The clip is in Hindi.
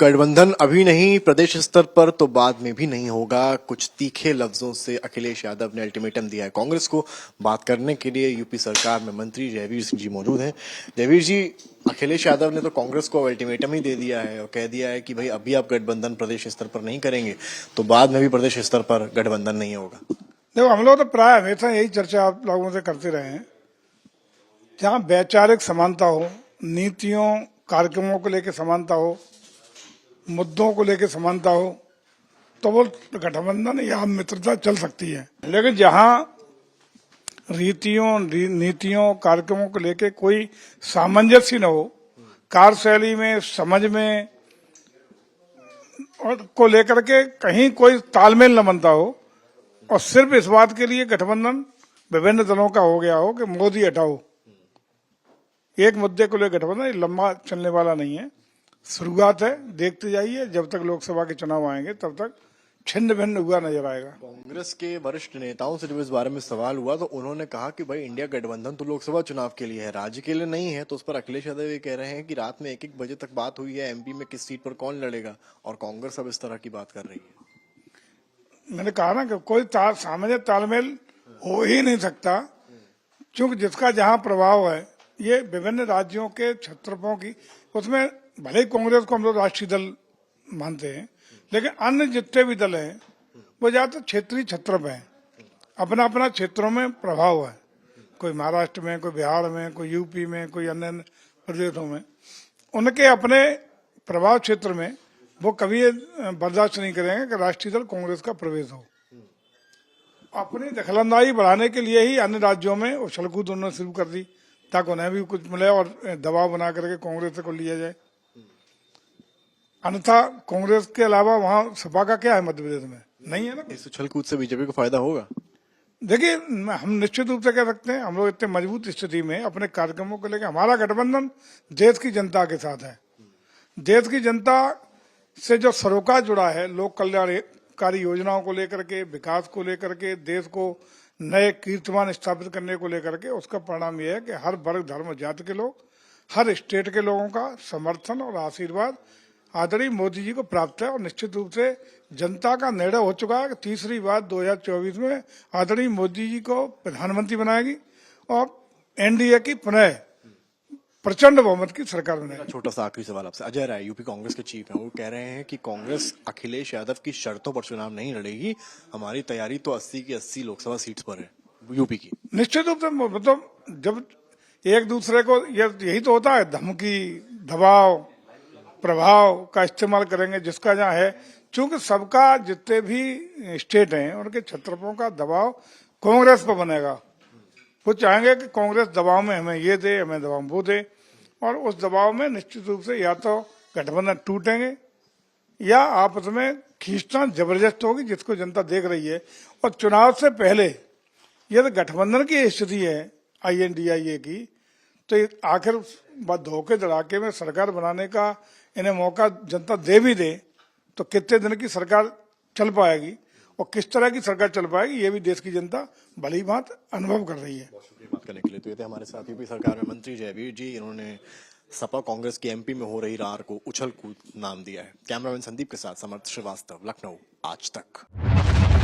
गठबंधन अभी नहीं, प्रदेश स्तर पर तो बाद में भी नहीं होगा। कुछ तीखे लफ्जों से अखिलेश यादव ने अल्टीमेटम दिया है कांग्रेस को। बात करने के लिए यूपी सरकार में मंत्री जयवीर सिंह जी मौजूद हैं। जयवीर जी, अखिलेश यादव ने तो कांग्रेस को अल्टीमेटम ही दे दिया है और कह दिया है कि भाई अभी आप गठबंधन प्रदेश स्तर पर नहीं करेंगे तो बाद में भी प्रदेश स्तर पर गठबंधन नहीं होगा। देखो, हम लोग तो प्राय हमेशा यही चर्चा आप लोगों से करते रहे हैं। जहाँ वैचारिक समानता हो, नीतियों कार्यक्रमों को लेकर समानता हो, मुद्दों को लेकर समानता हो, तो वो गठबंधन या मित्रता चल सकती है। लेकिन जहाँ नीतियों कार्यक्रमों को लेकर कोई सामंजस्य न हो, कार्यशैली में, समझ में और को लेकर के कहीं कोई तालमेल न बनता हो और सिर्फ इस बात के लिए गठबंधन विभिन्न दलों का हो गया हो कि मोदी हटाओ, एक मुद्दे को लेकर गठबंधन लंबा चलने वाला नहीं है। शुरुआत है, देखते जाइए, जब तक लोकसभा के चुनाव आएंगे तब तक छिन्न भिन्न हुआ नजर आएगा। कांग्रेस के वरिष्ठ नेताओं से जब इस बारे में सवाल हुआ तो उन्होंने कहा कि भाई इंडिया गठबंधन तो लोकसभा चुनाव के लिए है, राज्य के लिए नहीं है। तो उस पर अखिलेश यादव ये कह रहे हैं कि रात में 1-1 बजे तक बात हुई है एमपी में किस सीट पर कौन लड़ेगा, और कांग्रेस अब इस तरह की बात कर रही है। मैंने कहा ना कि कोई सामान्य तालमेल हो ही नहीं सकता, क्योंकि जिसका जहां प्रभाव है, ये विभिन्न राज्यों के छत्रपों की, उसमें भले ही कांग्रेस को हम लोग राष्ट्रीय दल मानते हैं, लेकिन अन्य जितने भी दल हैं वो ज्यादातर क्षेत्रीय छत्रप हैं। अपना अपना क्षेत्रों में प्रभाव है, कोई महाराष्ट्र में, कोई बिहार में, कोई यूपी में, कोई अन्य प्रदेशों में। उनके अपने प्रभाव क्षेत्र में वो कभी ये बर्दाश्त नहीं करेंगे कि राष्ट्रीय दल कांग्रेस का प्रवेश हो। अपनी दखलंदाजी बढ़ाने के लिए ही अन्य राज्यों में उछल कूद उन्होंने शुरू कर दी ताकि उन्हें भी कुछ मिले और दबाव बना करके कांग्रेस को लिया जाए। अन्यथा कांग्रेस के अलावा वहां सपा का क्या है मध्य प्रदेश में? नहीं है ना। इस उछल कूद से बीजेपी को फायदा होगा? देखिए, हम निश्चित रूप से कह सकते हैं, हम लोग इतने मजबूत स्थिति में अपने कार्यक्रमों को लेकर, हमारा गठबंधन देश की जनता के साथ है। देश की जनता से जो सरोकार जुड़ा है, लोक कल्याणकारी योजनाओं को लेकर के, विकास को लेकर के, देश को नए कीर्तिमान स्थापित करने को लेकर के, उसका परिणाम यह है कि हर वर्ग, धर्म, जाति के लोग, हर स्टेट के लोगों का समर्थन और आशीर्वाद आदरणीय मोदी जी को प्राप्त है। और निश्चित रूप से जनता का निर्णय हो चुका है कि तीसरी बार 2024 में आदरणीय मोदी जी को प्रधानमंत्री बनाएगी और एनडीए की पुनः प्रचंड बहुमत की सरकार बनाएगी। छोटा सा आखिरी सवाल आपसे। अजय राय यूपी कांग्रेस के चीफ हैं, वो कह रहे हैं कि कांग्रेस अखिलेश यादव की शर्तों पर चुनाव नहीं लड़ेगी, हमारी तैयारी तो 80 की 80 लोकसभा सीट्स पर है यूपी की। निश्चित रूप से, मतलब जब एक दूसरे को, यही तो होता है, धमकी, दबाव, प्रभाव का इस्तेमाल करेंगे जिसका जहाँ है। चूंकि सबका, जितने भी स्टेट हैं, उनके छत्रपों का दबाव कांग्रेस पर बनेगा। वो चाहेंगे कि कांग्रेस दबाव में हमें ये दे, हमें दबाव में वो दे, और उस दबाव में निश्चित रूप से या तो गठबंधन टूटेंगे या आपस में खींचतान जबरदस्त होगी, जिसको जनता देख रही है। और चुनाव से पहले यदि गठबंधन की स्थिति है INDIA की, तो आखिर धोखे धड़ाके में सरकार बनाने का इन्हें मौका जनता दे भी दे तो कितने दिन की सरकार चल पाएगी और किस तरह की सरकार चल पाएगी, ये भी देश की जनता भली भांत अनुभव कर रही है। बात करने के लिए तो ये थे हमारे साथ यूपी सरकार में मंत्री जयवीर जी। इन्होंने सपा कांग्रेस की एमपी में हो रही रार को उछल कूद नाम दिया है। कैमरामैन संदीप के साथ समर्थ श्रीवास्तव, लखनऊ, आज तक।